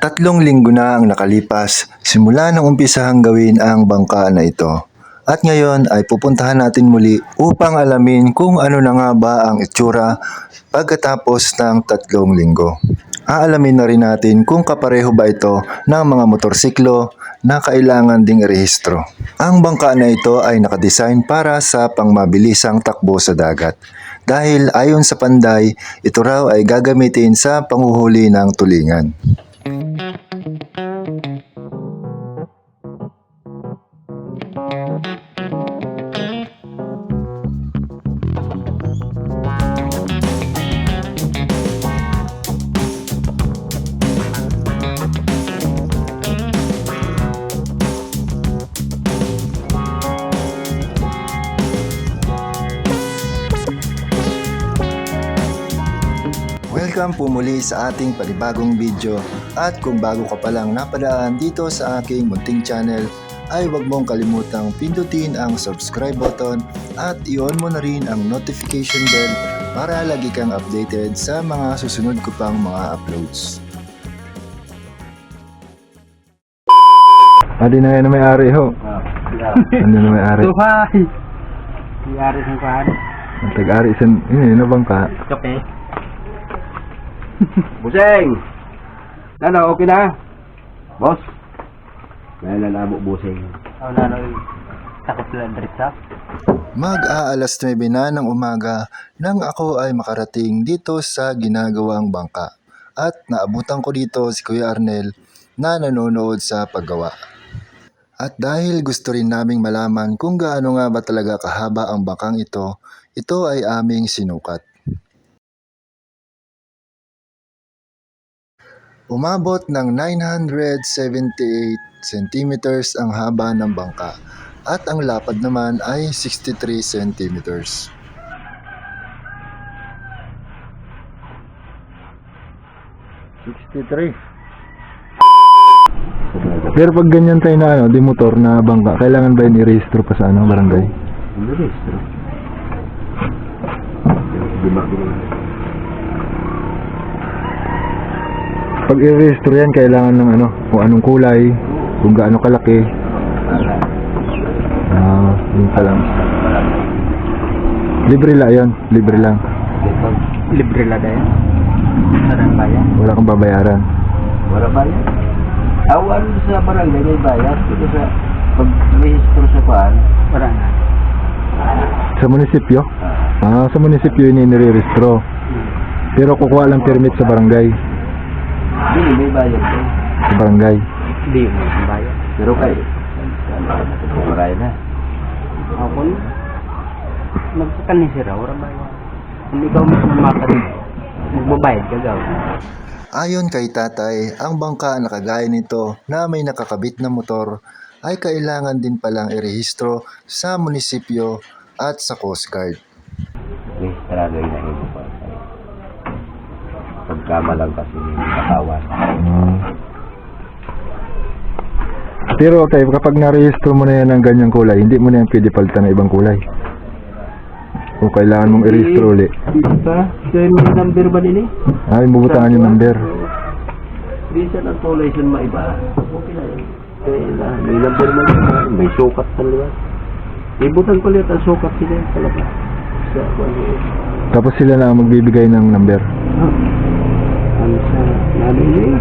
3 linggo na ang nakalipas simula nang umpisahang gawin ang bangka na ito. At ngayon ay pupuntahan natin muli upang alamin kung ano na nga ba ang itsura pagkatapos ng 3 linggo. Aalamin na rin natin kung kapareho ba ito ng mga motorsiklo na kailangan ding irehistro. Ang bangka na ito ay nakadesign para sa pangmabilisang takbo sa dagat. Dahil ayon sa Panday, ito raw ay gagamitin sa panguhuli ng tulingan. Welcome po muli sa ating panibagong video at kung bago ka palang napadaan dito sa aking munting channel ay huwag mong kalimutang pindutin ang subscribe button at i-on mo na rin ang notification bell para lagi kang updated sa mga susunod ko pang mga uploads. Adi na yan na may-ari ho. Ano na may-ari? Tuhay! May-ari ng paan. Ang tag-ari isan, yun na bangka. Kape. Buseng! Ano, okay na? Boss? May lalabo, Buseng. Takot lang diretsa. Mag-aalas 9 na ng umaga nang ako ay makarating dito sa ginagawang bangka at naabutan ko dito si Kuya Arnel na nanonood sa paggawa. At dahil gusto rin naming malaman kung gaano nga ba talaga kahaba ang bangkang ito ay aming sinukat. Umabot ng 978 centimeters ang haba ng bangka at ang lapad naman ay 63 centimeters. Pero pag ganyan tayo na di motor na bangka, kailangan ba i-rehistro pa sa barangay? I-rehistro? Pag i-rehistro yan, kailangan ng kung anong kulay, kung gaano kalaki. Yun pa lang. Libre lang yun, libre lang. Libre lang dahil. Sarang bayan. Wala kang babayaran. Wala bayan. Awan sa barangay may bayad. Ito sa pag-rehistro sa paan. Wala nga. Sa munisipyo? Sa munisipyo yun nire-rehistro. Pero kukuha lang permit sa barangay. Hindi, may bayad ko. Sa barangay? Hindi, may bayad. Pero kayo, maray na. Ako na. Nagsakan ni Sira, wala bayad. Kung ikaw mismo makarin, magbabayad ka gawin. Ayon kay tatay, ang bangka na kagaya nito na may nakakabit na motor ay kailangan din palang irehistro sa munisipyo at sa Coast Guard. Okay, sarado yung nahibo pa. Pagkama lang kasi nakawan. Pero okay, kapag narehistro mo na yan ng ganyang kulay, hindi mo na yan pwede palitan ng ibang kulay. O kailangan mong i-rehistro ulit. Dito pa? Kaya may number ba din eh? Ay, bubutangan yung number. Dito ang kulay siya maiba. Okay na yun. Kaya may number man yun. May sukat talaga. May butang ko ulit ang sukat sila talaga. Tapos sila na ang magbibigay ng number. Ano sa namin eh?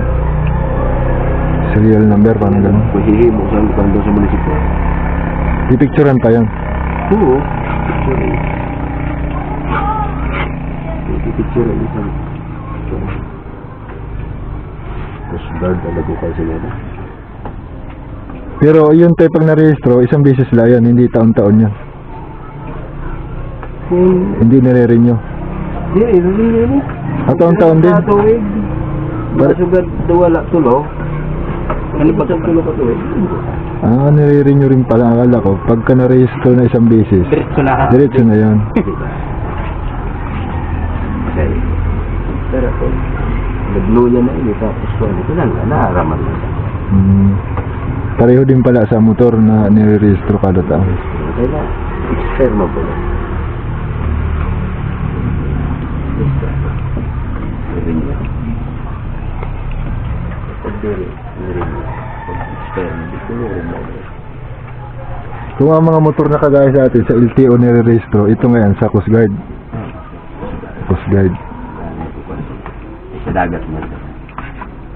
Serial number, paano gano'n? Mahihi mo sa lugar doon sa munisipyo. Ipicturean pa yun. Oo. Picture. Picture ang isang. Coast Guard talaga kayo sila na. Pero yun tayo pag narehistro, isang beses lang yan, hindi taon-taon yan. Hindi nire-renew. Hindi, i-renew yun eh. Taon-taon din. Tuwig. Masugad wala tulo. Ano ba tulo ka tuwig? Nire-renew rin pala. Akala ko, pagka narehistro na isang beses, diretso na yan. Okay. Pero ako, nagluya na ini tapos ko, ito lang, naaraman na siya. Pareho din pala sa motor na nire-rehistro kada taon. Okay na, expire mo po. pagdiri. Hindi rin. Pag-spare, hindi tulurin mo. Kung ang mga motor na kagaya sa atin sa LTO nire-registro, ito ngayon sa Coast Guard. Coast Guard. Sa dagat mo.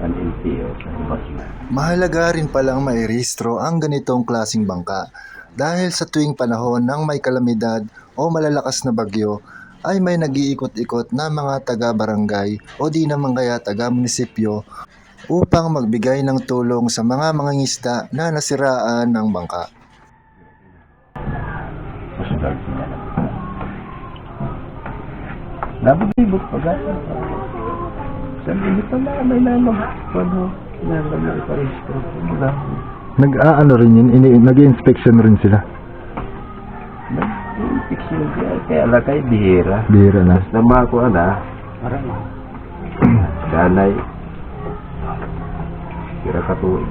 Ang LTO sa bus na. Mahalaga rin palang mairehistro ang ganitong klasing bangka dahil sa tuwing panahon ng may kalamidad o malalakas na bagyo ay may nag-iikot-ikot na mga taga-barangay o di naman kaya taga-munisipyo upang magbigay ng tulong sa mga mangingisda na nasiraan ng bangka. Masugal siya na. Nabibot pa gaya. Sabi nito na may naman. Paano? Kailangan na iparehistro. Nag-aano rin yun, nag-inspection rin sila. Nag-inspection siya. Kaya ala kay bihira. Bihira na. Basta mako na. Marami. Danay. Kira katuwid.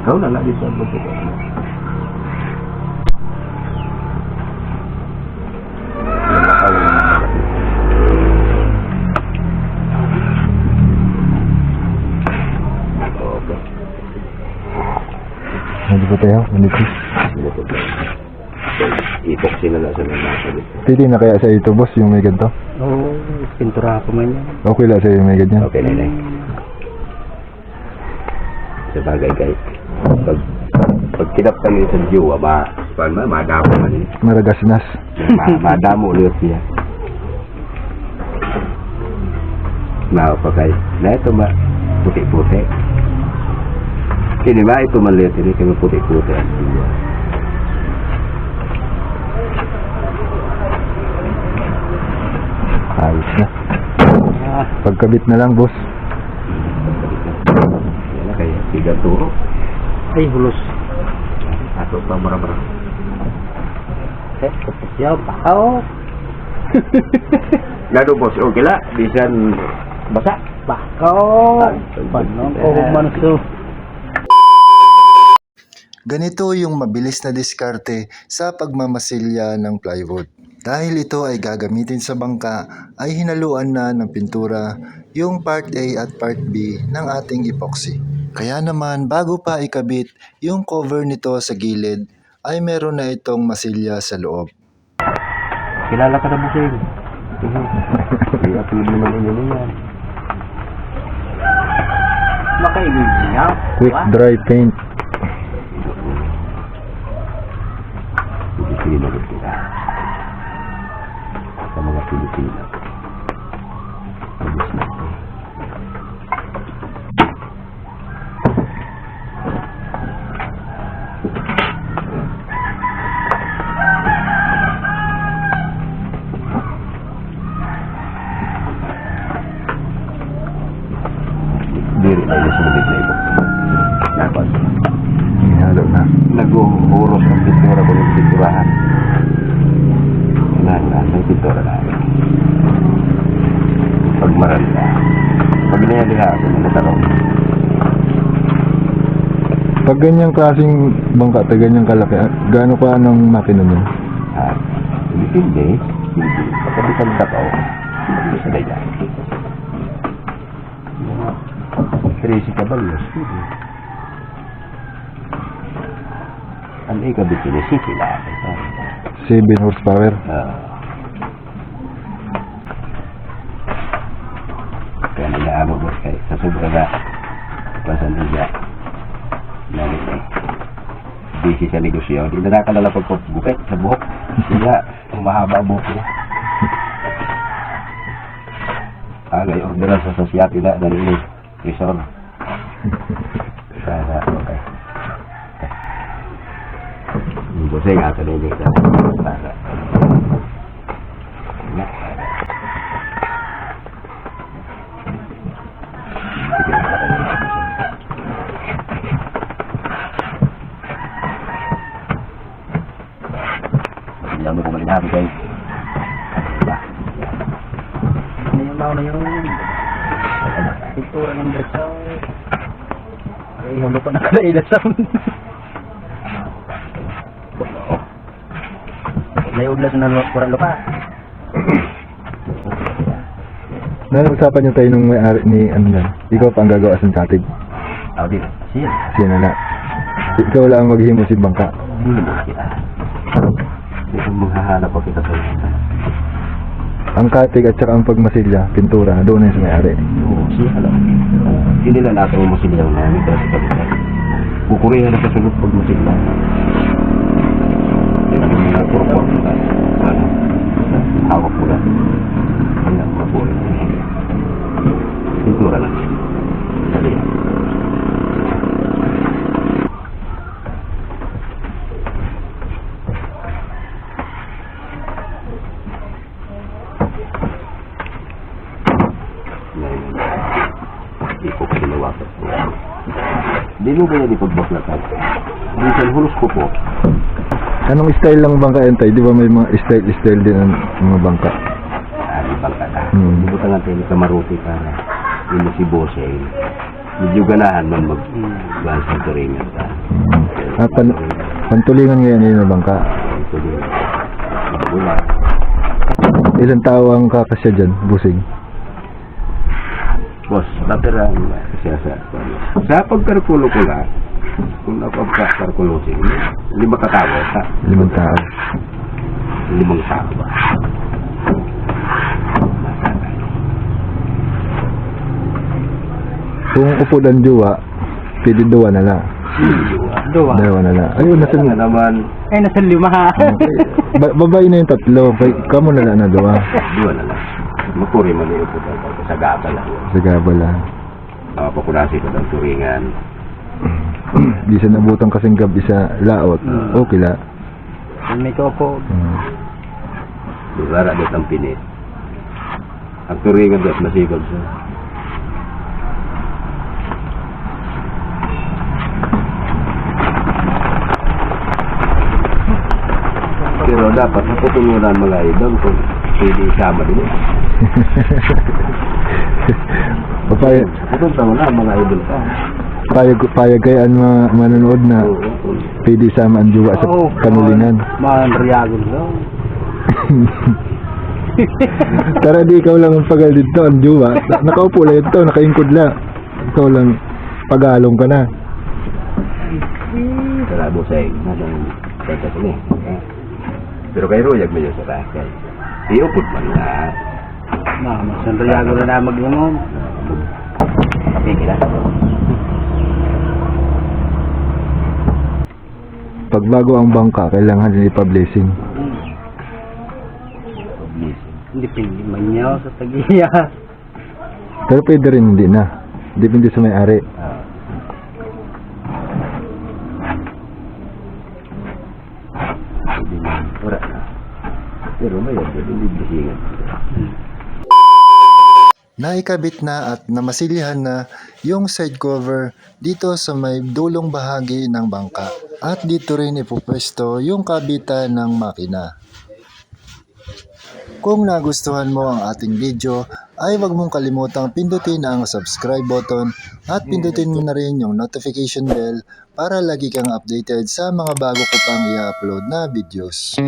Ikaw na lang dito ang buto ko. Nandito tayo, manipis. Epoxy na lang sa mga Pwede na kaya sa ito, boss, yung may ganito? Oo, pintura ko man yan. Okay lang sa'yo yung may ganyan? Okay na yun. Sa bagay guys, pag kinaptan nyo sa diwa, madamo man yun. Maragasnas. Madamo ulit siya. Mao pa guys, na ito puti-puti. Kini ba ito maliit, ini kami puti-puti. Ayos na. Pagkabit na lang, boss. Yan na kaya, tiga turo. Ay, hulos. Ato pa mara-mara. Yaw, bakaw. Gado boss, okay la. Bisan basa. Bakaw. Paano ko manso? Ganito yung mabilis na diskarte sa pagmamasilya ng plywood. Dahil ito ay gagamitin sa bangka, ay hinaluan na ng pintura yung part A at part B ng ating epoxy. Kaya naman bago pa ikabit yung cover nito sa gilid, ay meron na itong masilya sa loob. Kilala ka na busing. Kaya tuloy naman inyo yan. Makaibig niya. Quick dry paint. Pilipino rin sila. Sa mga Pilipino. Abis natin. Diri na yung sumunod na ibo. Dapat. Halo na. Nag-uhuros ang pintura ko ng pinturahan. Ang pintura na. Pag maranda. Pag niyaliha ako ng natarong. Pag ganyang klaseng bangka, ta ganyang kalaki, gaano ka ng makina niya? Hindi. Pagkabitan na ko, hindi sa daya. Crazy ka ba yun? Ang ikabit sila, sila. 7 horsepower. Kaya nag-aamo boss kayo. Sa sobra na, pasan niya. Nalit eh. Busy sa negosyo. Hindi na nakalala pagpapagupit sa buhok. Sila, ang mahaba buhok niya. Ngayon, orderan sa sosyati na, dali resort. Sana, okay. Bosay nga ito nila sa para. Hindi mo kumain natin guys. Diba? Ano yung mauna yung pintura ng bersaw. Ay, hindi ko nakalaila sa may udlas na kurang lupa. Nang usapan niyo tayo nung may-ari ni ano yan? Ikaw pa ang gagawa sa katig. Ako din. Siya. Siya na na. Ikaw lang maghimo si bangka. Hindi mo kita. Hindi ko maghahanap ako kita sa isa. Ang katig at saka ang pagmasilya, pintura, doon na yung sa may-ari. Oo, siya alam. Hindi na natin yung masilyaw na may kasi pagkakay. Kukurihan na kasunod pag masilyaw. Hindi namin mga kurupor na sana. Hawak ko lang. Hanggang mapuri. Pintura lang. Dali. Hindi ko kinawakas po. Hindi mo ganyan ipagbaklatan. Minsan hulos ko po. Anong style lang bangka yan tayo? Di ba may mga style din ang mga bangka? Ibang kata. Hmm. Ibutan natin yung kamaruti ka na. Yung si Bose. Medyo ganahan man mag-gans ng turingan ka. Pantulingan ngayon yun ang bangka. Ito din. Wala. Ilang tao ang kakasya dyan, busing? Boss, lateral siya sa pagkarkulo ko lang. Kung napagkarkulo siya, 5 katao sa 5 tao. 5 tao ba? Kung upo ng jowa, pwede 2 na lang. Dua. 2 na lang. Ayun, nasa Nga naman, Ay, nasa 5 ha. babae na yung 3. Kamo na lang na 2. 2 na lang. Makuri man yung puto sa gaba lang. Sa gaba lang. Pakunasi ko ng turingan. Di sa nabutang kasing gabi sa laot. Okay la. May kopo. Dugara dito ang pinit. Ang turingan doon masigol siya. Pero dapat naputungunan mga ibang kung pwede isama din. Papayag, Pupunta mo na mga idol ka. payag kayo ang mga manonood na pwede sama ang jowa sa kanulingan. Manriagon lang. Tara, di ikaw lang ang pagal dito, ang jowa. Nakaupo lang ito, nakaingkod lang. Ikaw lang, pagalong ka na. Sarado sa ng kaya sini. Pero kay Royag medyo sa kay. Iupot man na. Mas Sanriago na mag-imom. Kapigil lang. Pag bago ang bangka, kailangan din ipa-blessing. Depende man niya sa tagiya. Pero pwede rin hindi na. Depende sa may-ari. Ora na. Pero may hindi bisingan. Naikabit na at namasilihan na yung side cover dito sa may dulong bahagi ng bangka. At dito rin ipupwesto yung kabitan ng makina. Kung nagustuhan mo ang ating video, ay wag mong kalimutang pindutin ang subscribe button at pindutin mo na rin yung notification bell para lagi kang updated sa mga bago ko pang i-upload na videos.